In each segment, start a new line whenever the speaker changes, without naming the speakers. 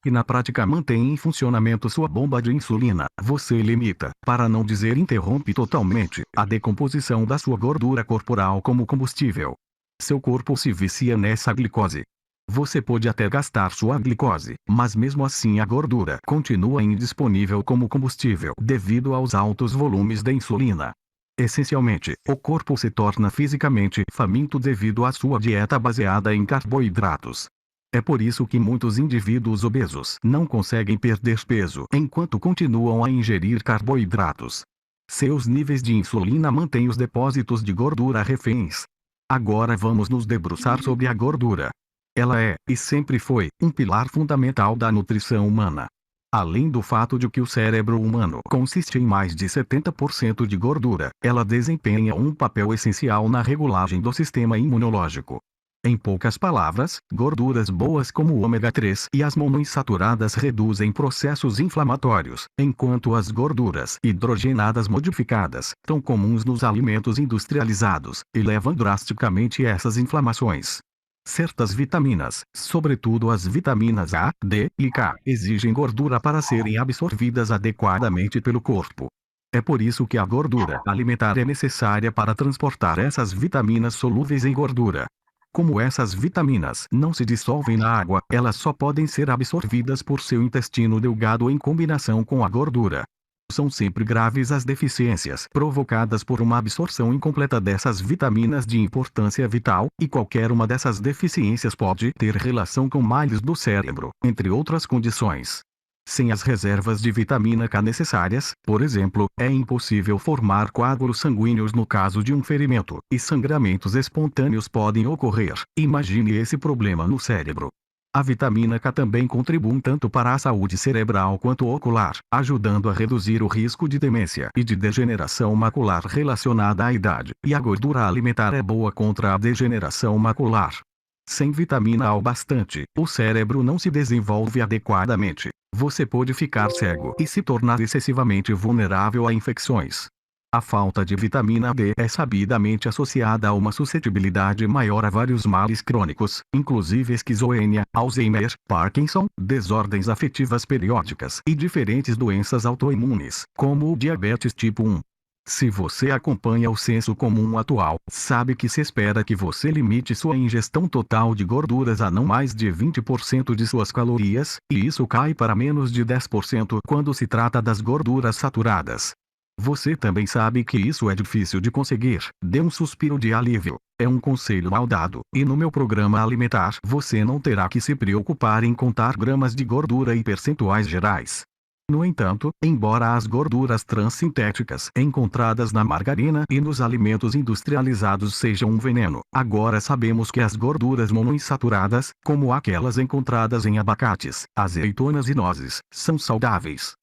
e na prática mantém em funcionamento sua bomba de insulina. Você limita, para não dizer interrompe totalmente, a decomposição da sua gordura corporal como combustível. Seu corpo se vicia nessa glicose. Você pode até gastar sua glicose, mas mesmo assim a gordura continua indisponível como combustível devido aos altos volumes da insulina. Essencialmente, o corpo se torna fisicamente faminto devido à sua dieta baseada em carboidratos. É por isso que muitos indivíduos obesos não conseguem perder peso enquanto continuam a ingerir carboidratos. Seus níveis de insulina mantêm os depósitos de gordura reféns. Agora vamos nos debruçar sobre a gordura. Ela é, e sempre foi, um pilar fundamental da nutrição humana. Além do fato de que o cérebro humano consiste em mais de 70% de gordura, ela desempenha um papel essencial na regulagem do sistema imunológico. Em poucas palavras, gorduras boas como o ômega 3 e as monoinsaturadas reduzem processos inflamatórios, enquanto as gorduras hidrogenadas modificadas, tão comuns nos alimentos industrializados, elevam drasticamente essas inflamações. Certas vitaminas, sobretudo as vitaminas A, D e K, exigem gordura para serem absorvidas adequadamente pelo corpo. É por isso que a gordura alimentar é necessária para transportar essas vitaminas solúveis em gordura. Como essas vitaminas não se dissolvem na água, elas só podem ser absorvidas por seu intestino delgado em combinação com a gordura. São sempre graves as deficiências provocadas por uma absorção incompleta dessas vitaminas de importância vital, e qualquer uma dessas deficiências pode ter relação com males do cérebro, entre outras condições. Sem as reservas de vitamina K necessárias, por exemplo, é impossível formar coágulos sanguíneos no caso de um ferimento, e sangramentos espontâneos podem ocorrer. Imagine esse problema no cérebro. A vitamina K também contribui tanto para a saúde cerebral quanto ocular, ajudando a reduzir o risco de demência e de degeneração macular relacionada à idade, e a gordura alimentar é boa contra a degeneração macular. Sem vitamina A o bastante, o cérebro não se desenvolve adequadamente. Você pode ficar cego e se tornar excessivamente vulnerável a infecções. A falta de vitamina D é sabidamente associada a uma suscetibilidade maior a vários males crônicos, inclusive esquizofrenia, Alzheimer, Parkinson, desordens afetivas periódicas e diferentes doenças autoimunes, como o diabetes tipo 1. Se você acompanha o senso comum atual, sabe que se espera que você limite sua ingestão total de gorduras a não mais de 20% de suas calorias, e isso cai para menos de 10% quando se trata das gorduras saturadas. Você também sabe que isso é difícil de conseguir. Dê um suspiro de alívio. É um conselho mal dado, e no meu programa alimentar você não terá que se preocupar em contar gramas de gordura e percentuais gerais. No entanto, embora as gorduras transsintéticas encontradas na margarina e nos alimentos industrializados sejam um veneno, agora sabemos que as gorduras monoinsaturadas, como aquelas encontradas em abacates, azeitonas e nozes, são saudáveis.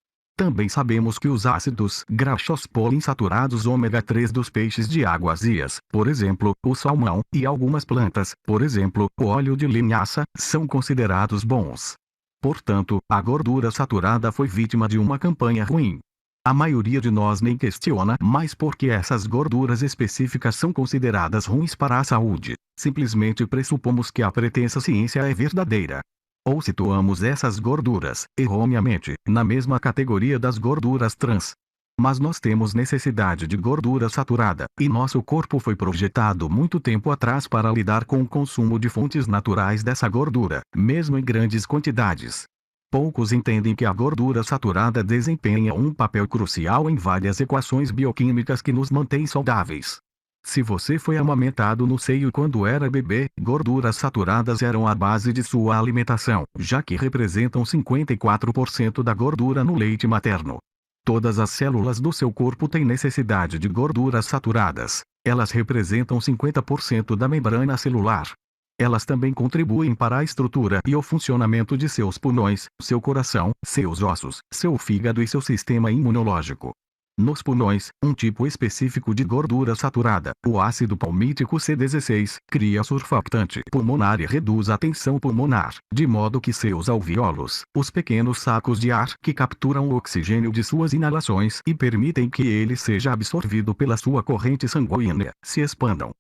Também sabemos que os ácidos graxos poliinsaturados ômega 3 dos peixes de águas frias, por exemplo, o salmão, e algumas plantas, por exemplo, o óleo de linhaça, são considerados bons. Portanto, a gordura saturada foi vítima de uma campanha ruim. A maioria de nós nem questiona mais porque essas gorduras específicas são consideradas ruins para a saúde. Simplesmente pressupomos que a pretensa ciência é verdadeira. Ou situamos essas gorduras, erroneamente, na mesma categoria das gorduras trans. Mas nós temos necessidade de gordura saturada, e nosso corpo foi projetado muito tempo atrás para lidar com o consumo de fontes naturais dessa gordura, mesmo em grandes quantidades. Poucos entendem que a gordura saturada desempenha um papel crucial em várias equações bioquímicas que nos mantêm saudáveis. Se você foi amamentado no seio quando era bebê, gorduras saturadas eram a base de sua alimentação, já que representam 54% da gordura no leite materno. Todas as células do seu corpo têm necessidade de gorduras saturadas. Elas representam 50% da membrana celular. Elas também contribuem para a estrutura e o funcionamento de seus pulmões, seu coração, seus ossos, seu fígado e seu sistema imunológico. Nos pulmões, um tipo específico de gordura saturada, o ácido palmítico C16, cria surfactante pulmonar e reduz a tensão pulmonar, de modo que seus alvéolos, os pequenos sacos de ar que capturam o oxigênio de suas inalações e permitem que ele seja absorvido pela sua corrente sanguínea, se expandam.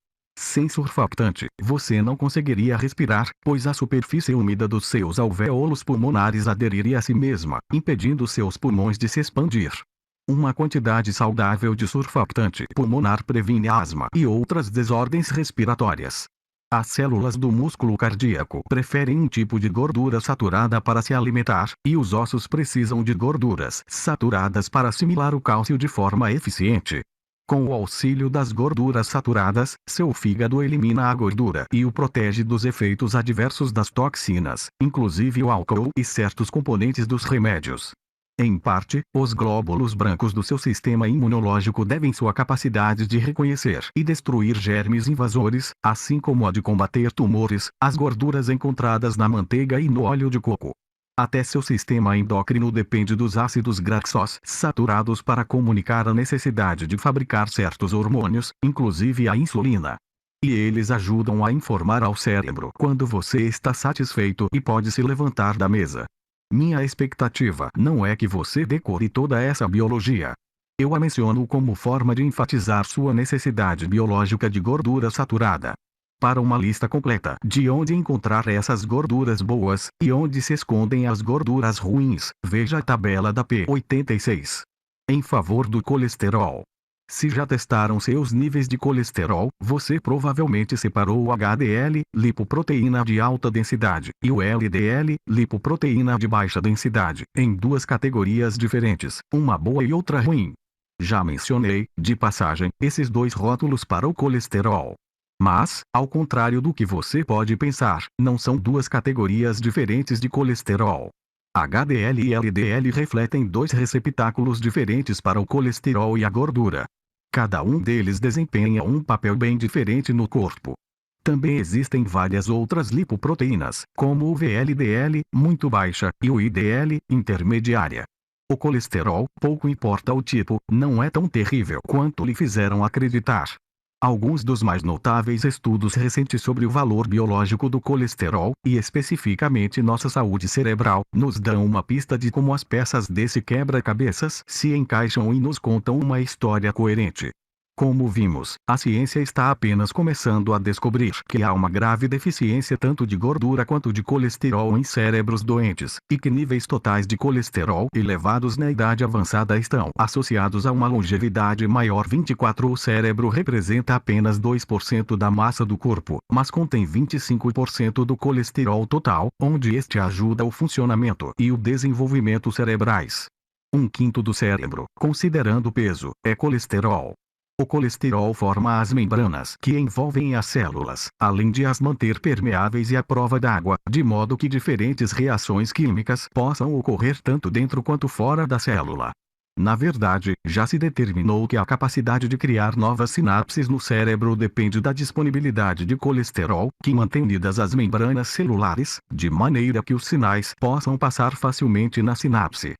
Sem surfactante, você não conseguiria respirar, pois a superfície úmida dos seus alvéolos pulmonares aderiria a si mesma, impedindo seus pulmões de se expandir. Uma quantidade saudável de surfactante pulmonar previne asma e outras desordens respiratórias. As células do músculo cardíaco preferem um tipo de gordura saturada para se alimentar, e os ossos precisam de gorduras saturadas para assimilar o cálcio de forma eficiente. Com o auxílio das gorduras saturadas, seu fígado elimina a gordura e o protege dos efeitos adversos das toxinas, inclusive o álcool e certos componentes dos remédios. Em parte, os glóbulos brancos do seu sistema imunológico devem sua capacidade de reconhecer e destruir germes invasores, assim como a de combater tumores, as gorduras encontradas na manteiga e no óleo de coco. Até seu sistema endócrino depende dos ácidos graxos saturados para comunicar a necessidade de fabricar certos hormônios, inclusive a insulina. E eles ajudam a informar ao cérebro quando você está satisfeito e pode se levantar da mesa. Minha expectativa não é que você decore toda essa biologia. Eu a menciono como forma de enfatizar sua necessidade biológica de gordura saturada. Para uma lista completa de onde encontrar essas gorduras boas, e onde se escondem as gorduras ruins, veja a tabela da P86. Em favor do colesterol. Se já testaram seus níveis de colesterol, você provavelmente separou o HDL, lipoproteína de alta densidade, e o LDL, lipoproteína de baixa densidade, em duas categorias diferentes, uma boa e outra ruim. Já mencionei, de passagem, esses dois rótulos para o colesterol. Mas, ao contrário do que você pode pensar, não são duas categorias diferentes de colesterol. HDL e LDL refletem dois receptáculos diferentes para o colesterol e a gordura. Cada um deles desempenha um papel bem diferente no corpo. Também existem várias outras lipoproteínas, como o VLDL, muito baixa, e o IDL, intermediária. O colesterol, pouco importa o tipo, não é tão terrível quanto lhe fizeram acreditar. Alguns dos mais notáveis estudos recentes sobre o valor biológico do colesterol, e especificamente nossa saúde cerebral, nos dão uma pista de como as peças desse quebra-cabeças se encaixam e nos contam uma história coerente. Como vimos, a ciência está apenas começando a descobrir que há uma grave deficiência tanto de gordura quanto de colesterol em cérebros doentes, e que níveis totais de colesterol elevados na idade avançada estão associados a uma longevidade maior. 24. O cérebro representa apenas 2% da massa do corpo, mas contém 25% do colesterol total, onde este ajuda o funcionamento e o desenvolvimento cerebrais. 1/5 do cérebro, considerando o peso, é colesterol. O colesterol forma as membranas que envolvem as células, além de as manter permeáveis e à prova d'água, de modo que diferentes reações químicas possam ocorrer tanto dentro quanto fora da célula. Na verdade, já se determinou que a capacidade de criar novas sinapses no cérebro depende da disponibilidade de colesterol, que mantém unidas as membranas celulares, de maneira que os sinais possam passar facilmente na sinapse.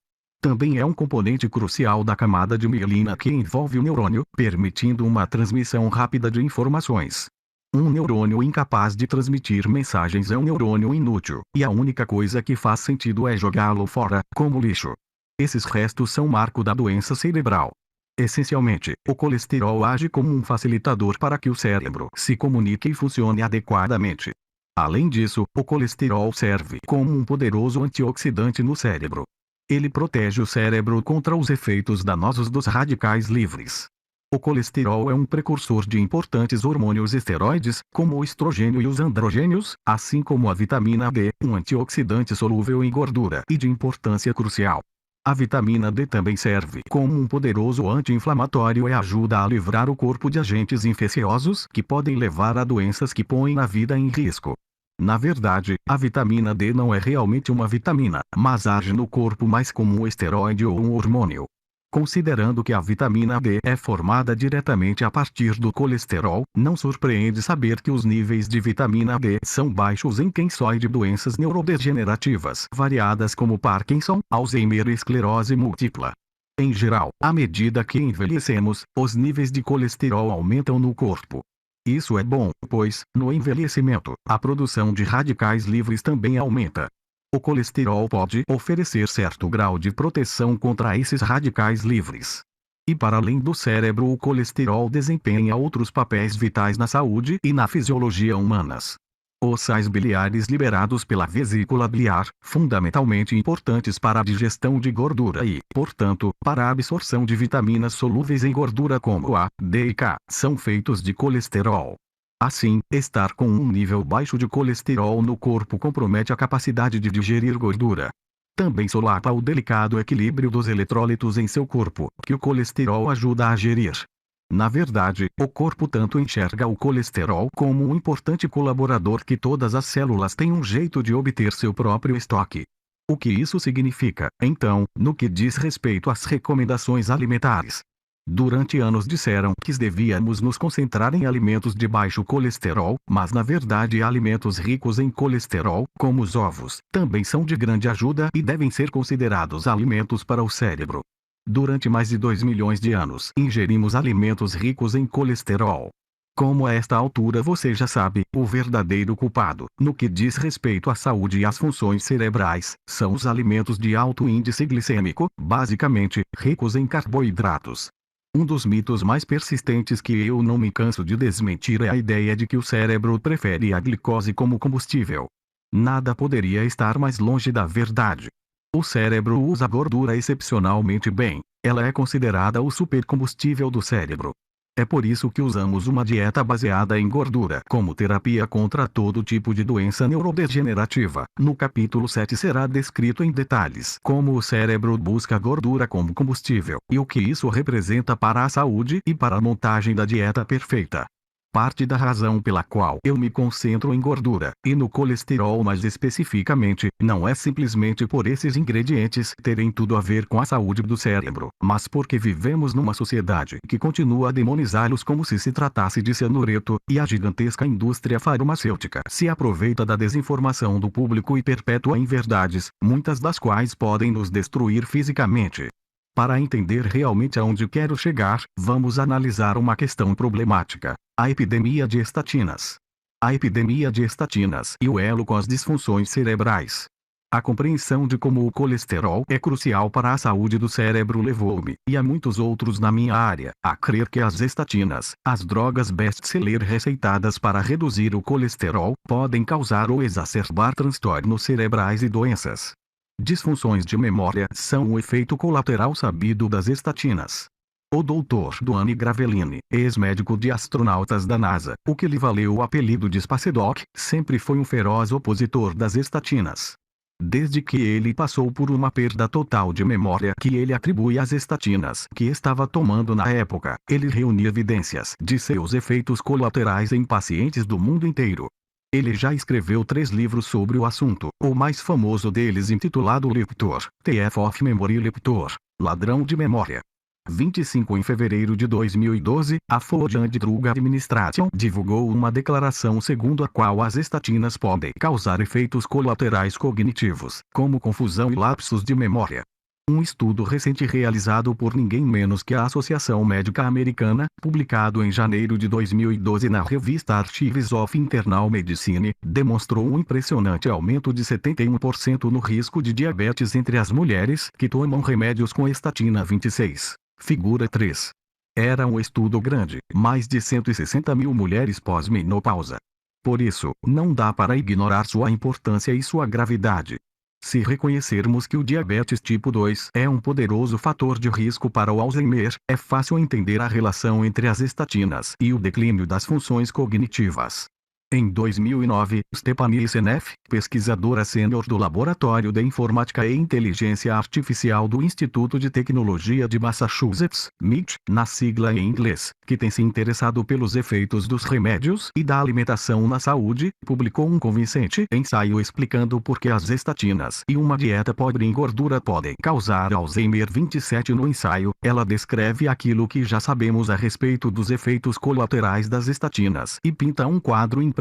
Também é um componente crucial da camada de mielina que envolve o neurônio, permitindo uma transmissão rápida de informações. Um neurônio incapaz de transmitir mensagens é um neurônio inútil, e a única coisa que faz sentido é jogá-lo fora, como lixo. Esses restos são marco da doença cerebral. Essencialmente, o colesterol age como um facilitador para que o cérebro se comunique e funcione adequadamente. Além disso, o colesterol serve como um poderoso antioxidante no cérebro. Ele protege o cérebro contra os efeitos danosos dos radicais livres. O colesterol é um precursor de importantes hormônios esteroides, como o estrogênio e os androgênios, assim como a vitamina D, um antioxidante solúvel em gordura e de importância crucial. A vitamina D também serve como um poderoso anti-inflamatório e ajuda a livrar o corpo de agentes infecciosos que podem levar a doenças que põem a vida em risco. Na verdade, a vitamina D não é realmente uma vitamina, mas age no corpo mais como um esteroide ou um hormônio. Considerando que a vitamina D é formada diretamente a partir do colesterol, não surpreende saber que os níveis de vitamina D são baixos em quem sofre de doenças neurodegenerativas variadas como Parkinson, Alzheimer e esclerose múltipla. Em geral, à medida que envelhecemos, os níveis de colesterol aumentam no corpo. Isso é bom, pois, no envelhecimento, a produção de radicais livres também aumenta. O colesterol pode oferecer certo grau de proteção contra esses radicais livres. e para além do cérebro o colesterol desempenha outros papéis vitais na saúde e na fisiologia humanas. Os sais biliares liberados pela vesícula biliar, fundamentalmente importantes para a digestão de gordura e, portanto, para a absorção de vitaminas solúveis em gordura como A, D e K, são feitos de colesterol. Assim, estar com um nível baixo de colesterol no corpo compromete a capacidade de digerir gordura. Também solapa o delicado equilíbrio dos eletrólitos em seu corpo, que o colesterol ajuda a gerir. Na verdade, o corpo tanto enxerga o colesterol como um importante colaborador que todas as células têm um jeito de obter seu próprio estoque. O que isso significa, então, no que diz respeito às recomendações alimentares? Durante anos disseram que devíamos nos concentrar em alimentos de baixo colesterol, mas na verdade alimentos ricos em colesterol, como os ovos, também são de grande ajuda e devem ser considerados alimentos para o cérebro. Durante mais de 2 milhões de anos, ingerimos alimentos ricos em colesterol. Como a esta altura você já sabe, o verdadeiro culpado, no que diz respeito à saúde e às funções cerebrais, são os alimentos de alto índice glicêmico, basicamente, ricos em carboidratos. Um dos mitos mais persistentes que eu não me canso de desmentir é a ideia de que o cérebro prefere a glicose como combustível. Nada poderia estar mais longe da verdade. O cérebro usa a gordura excepcionalmente bem. Ela é considerada o supercombustível do cérebro. É por isso que usamos uma dieta baseada em gordura como terapia contra todo tipo de doença neurodegenerativa. No capítulo 7 será descrito em detalhes como o cérebro busca gordura como combustível e o que isso representa para a saúde e para a montagem da dieta perfeita. Parte da razão pela qual eu me concentro em gordura, e no colesterol mais especificamente, não é simplesmente por esses ingredientes terem tudo a ver com a saúde do cérebro, mas porque vivemos numa sociedade que continua a demonizá-los como se tratasse de cianureto, e a gigantesca indústria farmacêutica se aproveita da desinformação do público e perpetua inverdades, muitas das quais podem nos destruir fisicamente. Para entender realmente aonde quero chegar, vamos analisar uma questão problemática: a epidemia de estatinas. A epidemia de estatinas e o elo com as disfunções cerebrais. A compreensão de como o colesterol é crucial para a saúde do cérebro levou-me, e a muitos outros na minha área, a crer que as estatinas, as drogas best-seller receitadas para reduzir o colesterol, podem causar ou exacerbar transtornos cerebrais e doenças. Disfunções de memória são um efeito colateral sabido das estatinas. O Dr. Duane Gravellini, ex-médico de astronautas da NASA, o que lhe valeu o apelido de Spacedoc, sempre foi um feroz opositor das estatinas. Desde que ele passou por uma perda total de memória que ele atribui às estatinas que estava tomando na época, ele reuniu evidências de seus efeitos colaterais em pacientes do mundo inteiro. Ele já escreveu 3 livros sobre o assunto, o mais famoso deles intitulado Leptor, Thief of Memory Leptor, Ladrão de Memória. 25 em fevereiro de 2012, a Food and Drug Administration divulgou uma declaração segundo a qual as estatinas podem causar efeitos colaterais cognitivos, como confusão e lapsos de memória. Um estudo recente realizado por ninguém menos que a Associação Médica Americana, publicado em janeiro de 2012 na revista Archives of Internal Medicine, demonstrou um impressionante aumento de 71% no risco de diabetes entre as mulheres que tomam remédios com estatina 26. Figura 3. Era um estudo grande, mais de 160 mil mulheres pós-menopausa. Por isso, não dá para ignorar sua importância e sua gravidade. Se reconhecermos que o diabetes tipo 2 é um poderoso fator de risco para o Alzheimer, é fácil entender a relação entre as estatinas e o declínio das funções cognitivas. Em 2009, Stephanie Seneff, pesquisadora sênior do Laboratório de Informática e Inteligência Artificial do Instituto de Tecnologia de Massachusetts, MIT, na sigla em inglês, que tem se interessado pelos efeitos dos remédios e da alimentação na saúde, publicou um convincente ensaio explicando por que as estatinas e uma dieta pobre em gordura podem causar Alzheimer. 27 No ensaio, ela descreve aquilo que já sabemos a respeito dos efeitos colaterais das estatinas e pinta um quadro impressionante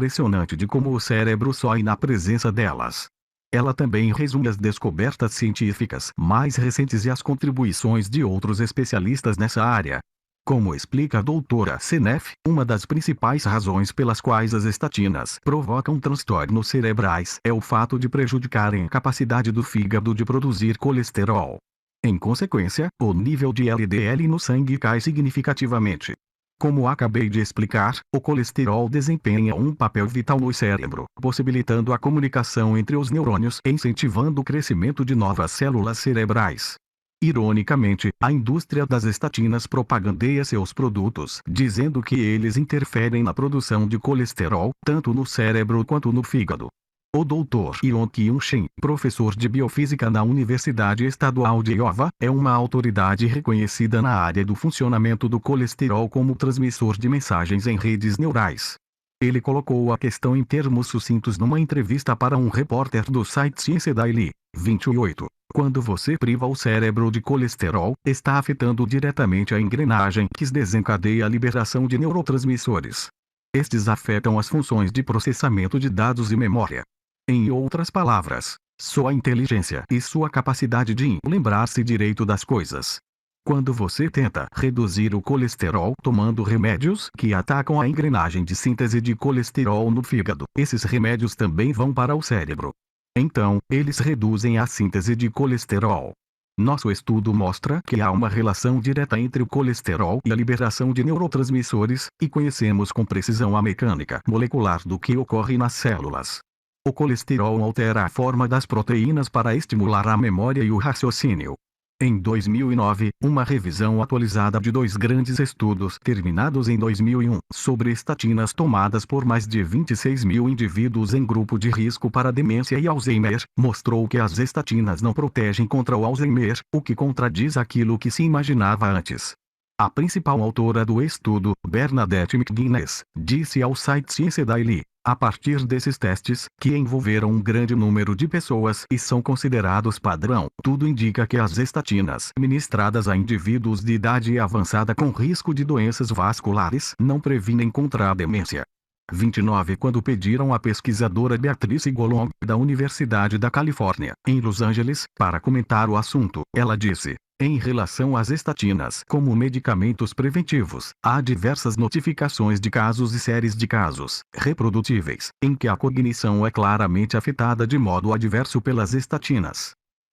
de como o cérebro sói na presença delas. Ela também resume as descobertas científicas mais recentes e as contribuições de outros especialistas nessa área. Como explica a doutora Seneff, uma das principais razões pelas quais as estatinas provocam transtornos cerebrais é o fato de prejudicarem a capacidade do fígado de produzir colesterol. Em consequência, o nível de LDL no sangue cai significativamente. Como acabei de explicar, o colesterol desempenha um papel vital no cérebro, possibilitando a comunicação entre os neurônios e incentivando o crescimento de novas células cerebrais. Ironicamente, a indústria das estatinas propagandeia seus produtos, dizendo que eles interferem na produção de colesterol, tanto no cérebro quanto no fígado. O Dr. Ion Kyung-shin, professor de biofísica na Universidade Estadual de Iowa, é uma autoridade reconhecida na área do funcionamento do colesterol como transmissor de mensagens em redes neurais. Ele colocou a questão em termos sucintos numa entrevista para um repórter do site Science Daily. 28. Quando você priva o cérebro de colesterol, está afetando diretamente a engrenagem que desencadeia a liberação de neurotransmissores. Estes afetam as funções de processamento de dados e memória. Em outras palavras, sua inteligência e sua capacidade de lembrar-se direito das coisas. Quando você tenta reduzir o colesterol tomando remédios que atacam a engrenagem de síntese de colesterol no fígado, esses remédios também vão para o cérebro. Então, eles reduzem a síntese de colesterol. Nosso estudo mostra que há uma relação direta entre o colesterol e a liberação de neurotransmissores, e conhecemos com precisão a mecânica molecular do que ocorre nas células. O colesterol altera a forma das proteínas para estimular a memória e o raciocínio. Em 2009, uma revisão atualizada de 2 grandes estudos terminados em 2001 sobre estatinas tomadas por mais de 26 mil indivíduos em grupo de risco para demência e Alzheimer, mostrou que as estatinas não protegem contra o Alzheimer, o que contradiz aquilo que se imaginava antes. A principal autora do estudo, Bernadette McGuinness, disse ao site Science Daily: a partir desses testes, que envolveram um grande número de pessoas e são considerados padrão, tudo indica que as estatinas ministradas a indivíduos de idade avançada com risco de doenças vasculares não previnem contra a demência. 29 Quando pediram à pesquisadora Beatrice Golong, da Universidade da Califórnia, em Los Angeles, para comentar o assunto, ela disse: em relação às estatinas como medicamentos preventivos, há diversas notificações de casos e séries de casos reprodutíveis, em que a cognição é claramente afetada de modo adverso pelas estatinas.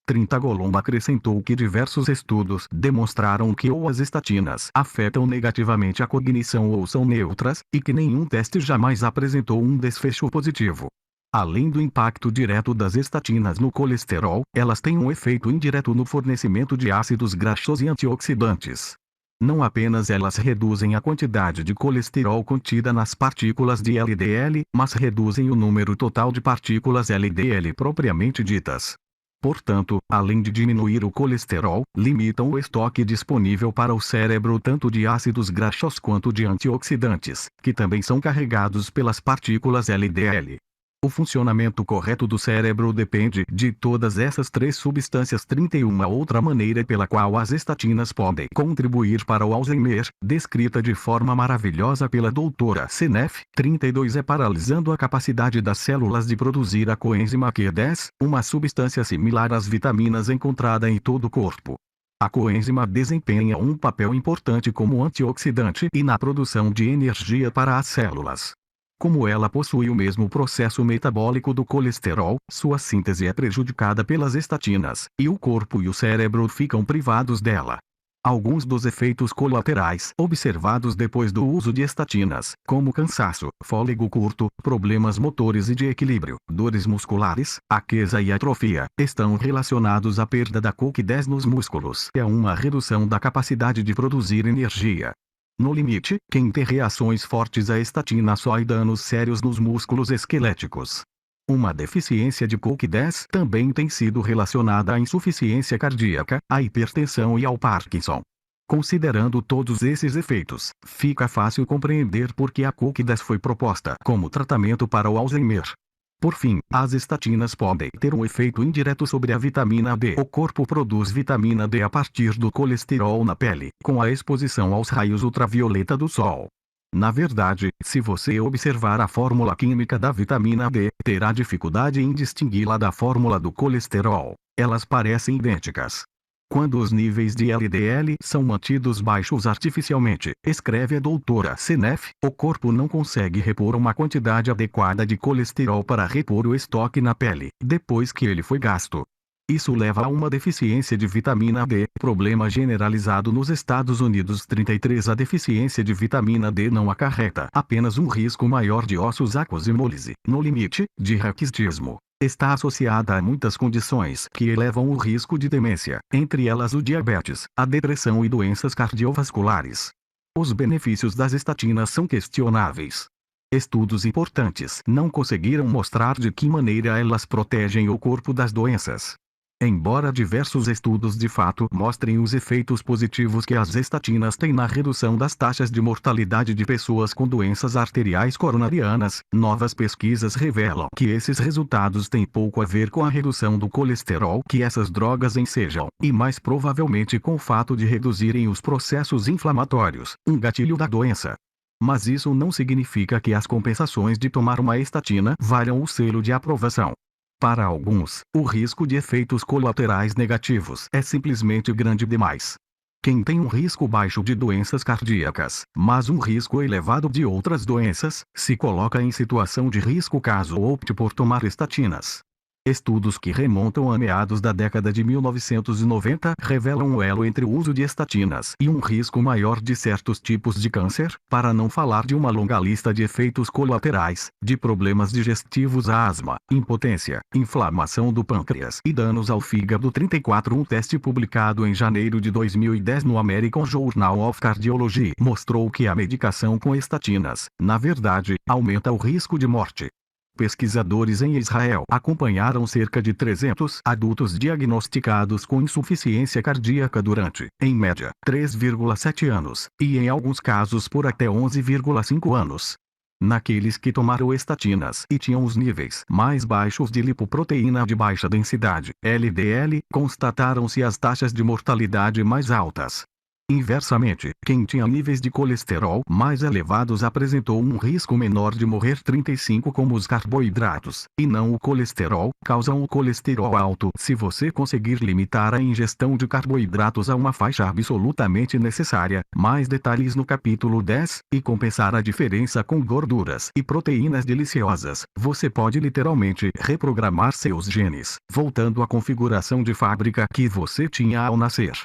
30 Golomb acrescentou que diversos estudos demonstraram que ou as estatinas afetam negativamente a cognição ou são neutras, e que nenhum teste jamais apresentou um desfecho positivo. Além do impacto direto das estatinas no colesterol, elas têm um efeito indireto no fornecimento de ácidos graxos e antioxidantes. Não apenas elas reduzem a quantidade de colesterol contida nas partículas de LDL, mas reduzem o número total de partículas LDL propriamente ditas. Portanto, além de diminuir o colesterol, limitam o estoque disponível para o cérebro tanto de ácidos graxos quanto de antioxidantes, que também são carregados pelas partículas LDL. O funcionamento correto do cérebro depende de todas essas 3 substâncias. 31 Outra maneira pela qual as estatinas podem contribuir para o Alzheimer, descrita de forma maravilhosa pela doutora Seneff. 32 É paralisando a capacidade das células de produzir a coenzima Q10, uma substância similar às vitaminas encontrada em todo o corpo. A coenzima desempenha um papel importante como antioxidante e na produção de energia para as células. Como ela possui o mesmo processo metabólico do colesterol, sua síntese é prejudicada pelas estatinas, e o corpo e o cérebro ficam privados dela. Alguns dos efeitos colaterais observados depois do uso de estatinas, como cansaço, fôlego curto, problemas motores e de equilíbrio, dores musculares, aquesa e atrofia, estão relacionados à perda da CoQ10 nos músculos e a uma redução da capacidade de produzir energia. No limite, quem tem reações fortes à estatina sofre danos sérios nos músculos esqueléticos. Uma deficiência de CoQ10 também tem sido relacionada à insuficiência cardíaca, à hipertensão e ao Parkinson. Considerando todos esses efeitos, fica fácil compreender por que a CoQ10 foi proposta como tratamento para o Alzheimer. Por fim, as estatinas podem ter um efeito indireto sobre a vitamina D. O corpo produz vitamina D a partir do colesterol na pele, com a exposição aos raios ultravioleta do sol. Na verdade, se você observar a fórmula química da vitamina D, terá dificuldade em distingui-la da fórmula do colesterol. Elas parecem idênticas. Quando os níveis de LDL são mantidos baixos artificialmente, escreve a doutora Seneff, o corpo não consegue repor uma quantidade adequada de colesterol para repor o estoque na pele, depois que ele foi gasto. Isso leva a uma deficiência de vitamina D, problema generalizado nos Estados Unidos. 33 A deficiência de vitamina D não acarreta apenas um risco maior de ossos acos e hemólise, no limite, de raquitismo. Está associada a muitas condições que elevam o risco de demência, entre elas o diabetes, a depressão e doenças cardiovasculares. Os benefícios das estatinas são questionáveis. Estudos importantes não conseguiram mostrar de que maneira elas protegem o corpo das doenças. Embora diversos estudos de fato mostrem os efeitos positivos que as estatinas têm na redução das taxas de mortalidade de pessoas com doenças arteriais coronarianas, novas pesquisas revelam que esses resultados têm pouco a ver com a redução do colesterol que essas drogas ensejam, e mais provavelmente com o fato de reduzirem os processos inflamatórios, um gatilho da doença. Mas isso não significa que as compensações de tomar uma estatina valham o selo de aprovação. Para alguns, o risco de efeitos colaterais negativos é simplesmente grande demais. Quem tem um risco baixo de doenças cardíacas, mas um risco elevado de outras doenças, se coloca em situação de risco caso opte por tomar estatinas. Estudos que remontam a meados da década de 1990 revelam um elo entre o uso de estatinas e um risco maior de certos tipos de câncer, para não falar de uma longa lista de efeitos colaterais, de problemas digestivos a asma, impotência, inflamação do pâncreas e danos ao fígado. 34 Um teste publicado em janeiro de 2010 no American Journal of Cardiology mostrou que a medicação com estatinas, na verdade, aumenta o risco de morte. Pesquisadores em Israel acompanharam cerca de 300 adultos diagnosticados com insuficiência cardíaca durante, em média, 3,7 anos, e em alguns casos por até 11,5 anos. Naqueles que tomaram estatinas e tinham os níveis mais baixos de lipoproteína de baixa densidade, LDL, constataram-se as taxas de mortalidade mais altas. Inversamente, quem tinha níveis de colesterol mais elevados apresentou um risco menor de morrer. 35 Como os carboidratos, e não o colesterol, causam o colesterol alto. Se você conseguir limitar a ingestão de carboidratos a uma faixa absolutamente necessária, mais detalhes no capítulo 10, e compensar a diferença com gorduras e proteínas deliciosas, você pode literalmente reprogramar seus genes, voltando à configuração de fábrica que você tinha ao nascer.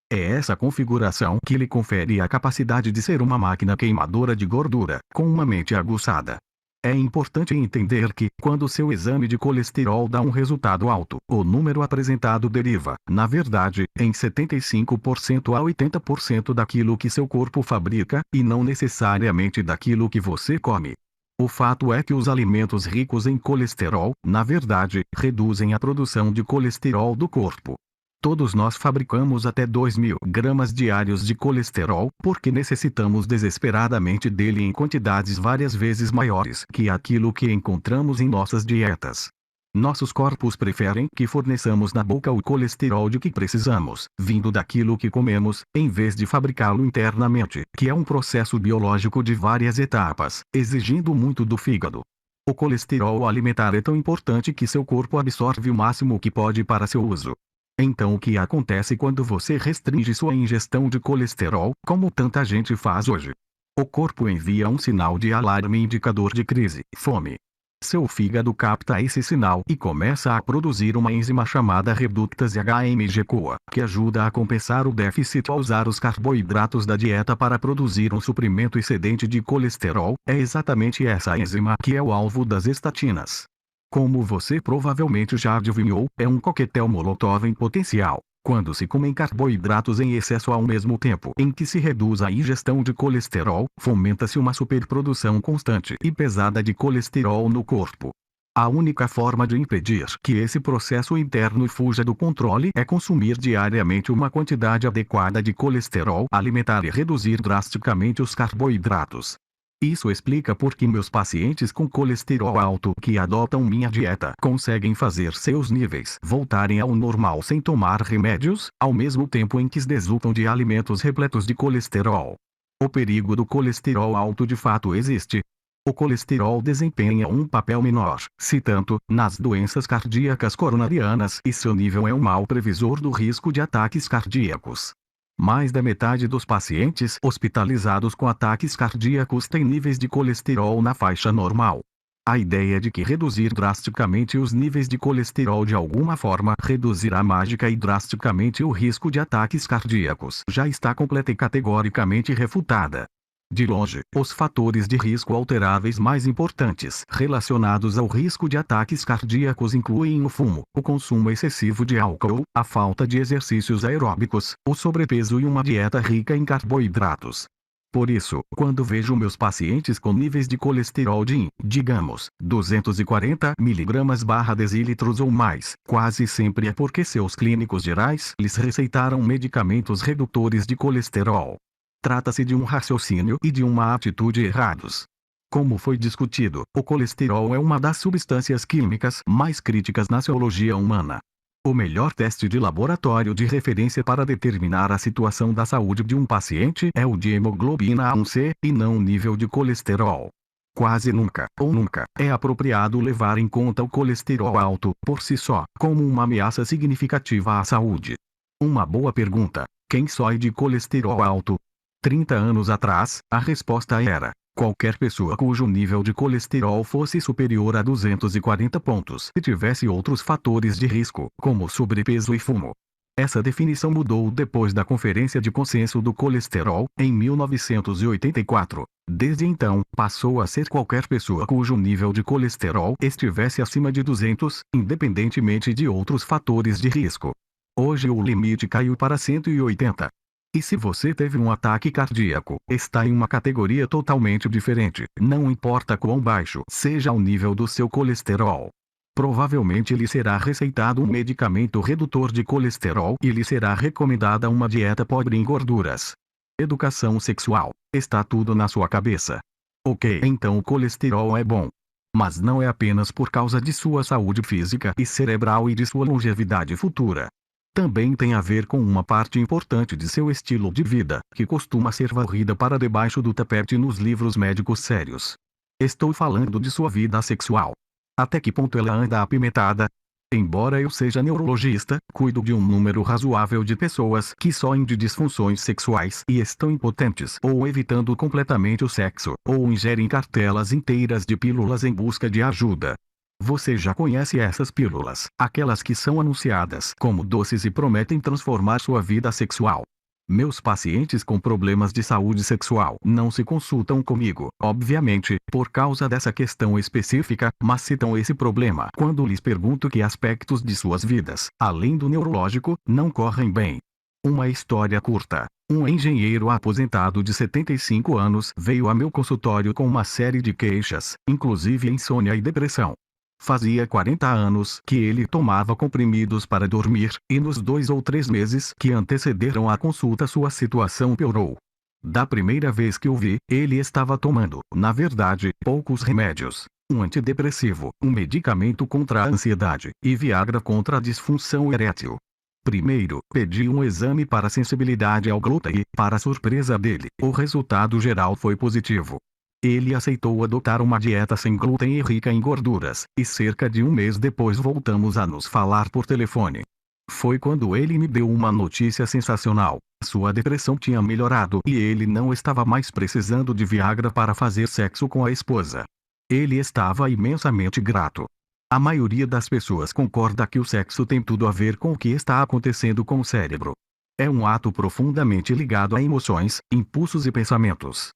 É essa configuração que lhe confere a capacidade de ser uma máquina queimadora de gordura, com uma mente aguçada. É importante entender que, quando seu exame de colesterol dá um resultado alto, o número apresentado deriva, na verdade, em 75% a 80% daquilo que seu corpo fabrica, e não necessariamente daquilo que você come. O fato é que os alimentos ricos em colesterol, na verdade, reduzem a produção de colesterol do corpo. Todos nós fabricamos até 2.000 gramas diários de colesterol, porque necessitamos desesperadamente dele em quantidades várias vezes maiores que aquilo que encontramos em nossas dietas. Nossos corpos preferem que forneçamos na boca o colesterol de que precisamos, vindo daquilo que comemos, em vez de fabricá-lo internamente, que é um processo biológico de várias etapas, exigindo muito do fígado. O colesterol alimentar é tão importante que seu corpo absorve o máximo que pode para seu uso. Então o que acontece quando você restringe sua ingestão de colesterol, como tanta gente faz hoje? O corpo envia um sinal de alarme indicador de crise, fome. Seu fígado capta esse sinal e começa a produzir uma enzima chamada reductase HMG-CoA, que ajuda a compensar o déficit ao usar os carboidratos da dieta para produzir um suprimento excedente de colesterol. É exatamente essa enzima que é o alvo das estatinas. Como você provavelmente já adivinhou, é um coquetel molotov em potencial. Quando se comem carboidratos em excesso ao mesmo tempo em que se reduz a ingestão de colesterol, fomenta-se uma superprodução constante e pesada de colesterol no corpo. A única forma de impedir que esse processo interno fuja do controle é consumir diariamente uma quantidade adequada de colesterol alimentar e reduzir drasticamente os carboidratos. Isso explica por que meus pacientes com colesterol alto que adotam minha dieta conseguem fazer seus níveis voltarem ao normal sem tomar remédios, ao mesmo tempo em que desultam de alimentos repletos de colesterol. O perigo do colesterol alto de fato existe. O colesterol desempenha um papel menor, se tanto, nas doenças cardíacas coronarianas e seu nível é um mau previsor do risco de ataques cardíacos. Mais da metade dos pacientes hospitalizados com ataques cardíacos têm níveis de colesterol na faixa normal. A ideia de que reduzir drasticamente os níveis de colesterol de alguma forma reduzirá mágica e drasticamente o risco de ataques cardíacos já está completa e categoricamente refutada. De longe, os fatores de risco alteráveis mais importantes relacionados ao risco de ataques cardíacos incluem o fumo, o consumo excessivo de álcool, a falta de exercícios aeróbicos, o sobrepeso e uma dieta rica em carboidratos. Por isso, quando vejo meus pacientes com níveis de colesterol de, digamos, 240 mg/dl ou mais, quase sempre é porque seus clínicos gerais lhes receitaram medicamentos redutores de colesterol. Trata-se de um raciocínio e de uma atitude errados. Como foi discutido, o colesterol é uma das substâncias químicas mais críticas na biologia humana. O melhor teste de laboratório de referência para determinar a situação da saúde de um paciente é o de hemoglobina A1C, e não o nível de colesterol. Quase nunca, ou nunca, é apropriado levar em conta o colesterol alto, por si só, como uma ameaça significativa à saúde. Uma boa pergunta: quem sofre de colesterol alto? 30 anos atrás, a resposta era: qualquer pessoa cujo nível de colesterol fosse superior a 240 pontos e tivesse outros fatores de risco, como sobrepeso e fumo. Essa definição mudou depois da Conferência de Consenso do Colesterol, em 1984. Desde então, passou a ser qualquer pessoa cujo nível de colesterol estivesse acima de 200, independentemente de outros fatores de risco. Hoje o limite caiu para 180. E se você teve um ataque cardíaco, está em uma categoria totalmente diferente, não importa quão baixo seja o nível do seu colesterol. Provavelmente lhe será receitado um medicamento redutor de colesterol e lhe será recomendada uma dieta pobre em gorduras. Educação sexual. Está tudo na sua cabeça. Ok, então o colesterol é bom. Mas não é apenas por causa de sua saúde física e cerebral e de sua longevidade futura. Também tem a ver com uma parte importante de seu estilo de vida, que costuma ser varrida para debaixo do tapete nos livros médicos sérios. Estou falando de sua vida sexual. Até que ponto ela anda apimentada? Embora eu seja neurologista, cuido de um número razoável de pessoas que sofrem de disfunções sexuais e estão impotentes ou evitando completamente o sexo, ou ingerem cartelas inteiras de pílulas em busca de ajuda. Você já conhece essas pílulas, aquelas que são anunciadas como doces e prometem transformar sua vida sexual. Meus pacientes com problemas de saúde sexual não se consultam comigo, obviamente, por causa dessa questão específica, mas citam esse problema quando lhes pergunto que aspectos de suas vidas, além do neurológico, não correm bem. Uma história curta. Um engenheiro aposentado de 75 anos veio a meu consultório com uma série de queixas, inclusive insônia e depressão. Fazia 40 anos que ele tomava comprimidos para dormir, e nos 2 ou 3 meses que antecederam a consulta sua situação piorou. Da primeira vez que o vi, ele estava tomando, na verdade, poucos remédios. Um antidepressivo, um medicamento contra a ansiedade, e Viagra contra a disfunção erétil. Primeiro, pedi um exame para sensibilidade ao glúten e, para surpresa dele, o resultado geral foi positivo. Ele aceitou adotar uma dieta sem glúten e rica em gorduras, e cerca de um mês depois voltamos a nos falar por telefone. Foi quando ele me deu uma notícia sensacional. Sua depressão tinha melhorado e ele não estava mais precisando de Viagra para fazer sexo com a esposa. Ele estava imensamente grato. A maioria das pessoas concorda que o sexo tem tudo a ver com o que está acontecendo com o cérebro. É um ato profundamente ligado a emoções, impulsos e pensamentos.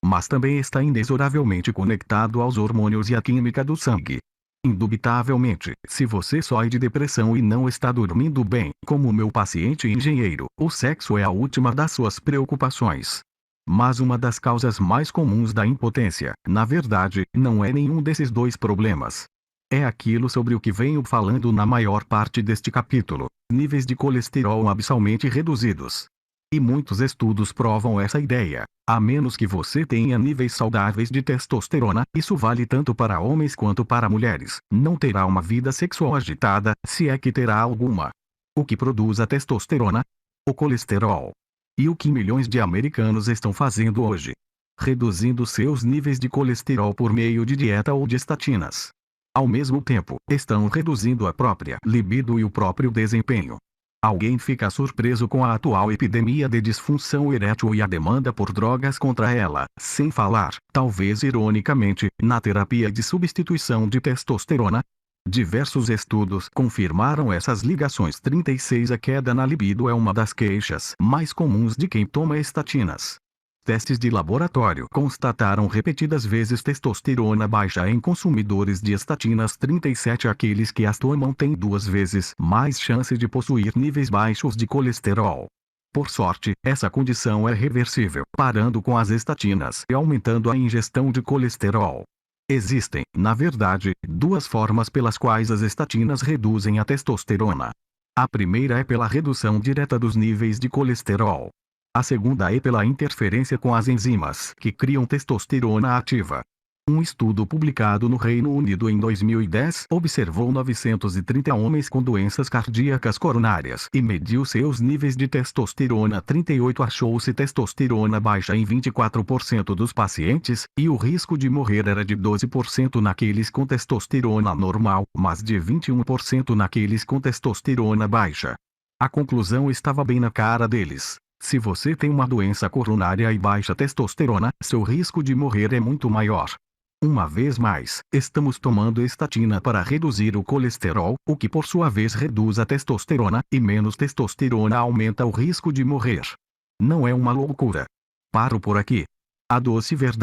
Mas também está inexoravelmente conectado aos hormônios e à química do sangue. Indubitavelmente, se você sofre de depressão e não está dormindo bem, como o meu paciente engenheiro, o sexo é a última das suas preocupações. Mas uma das causas mais comuns da impotência, na verdade, não é nenhum desses dois problemas. É aquilo sobre o que venho falando na maior parte deste capítulo: níveis de colesterol abissalmente reduzidos. E muitos estudos provam essa ideia. A menos que você tenha níveis saudáveis de testosterona, isso vale tanto para homens quanto para mulheres, não terá uma vida sexual agitada, se é que terá alguma. O que produz a testosterona? O colesterol. E o que milhões de americanos estão fazendo hoje? Reduzindo seus níveis de colesterol por meio de dieta ou de estatinas. Ao mesmo tempo, estão reduzindo a própria libido e o próprio desempenho. Alguém fica surpreso com a atual epidemia de disfunção erétil e a demanda por drogas contra ela, sem falar, talvez ironicamente, na terapia de substituição de testosterona? Diversos estudos confirmaram essas ligações. 36 A queda na libido é uma das queixas mais comuns de quem toma estatinas. Testes de laboratório constataram repetidas vezes testosterona baixa em consumidores de estatinas. 37 Aqueles que as tomam têm 2 vezes mais chance de possuir níveis baixos de colesterol. Por sorte, essa condição é reversível, parando com as estatinas e aumentando a ingestão de colesterol. Existem, na verdade, 2 formas pelas quais as estatinas reduzem a testosterona. A primeira é pela redução direta dos níveis de colesterol. A segunda é pela interferência com as enzimas que criam testosterona ativa. Um estudo publicado no Reino Unido em 2010 observou 930 homens com doenças cardíacas coronárias e mediu seus níveis de testosterona. 38 Achou-se testosterona baixa em 24% dos pacientes, e o risco de morrer era de 12% naqueles com testosterona normal, mas de 21% naqueles com testosterona baixa. A conclusão estava bem na cara deles. Se você tem uma doença coronária e baixa testosterona, seu risco de morrer é muito maior. Uma vez mais, estamos tomando estatina para reduzir o colesterol, o que por sua vez reduz a testosterona, e menos testosterona aumenta o risco de morrer. Não é uma loucura? Paro por aqui. A doce verdade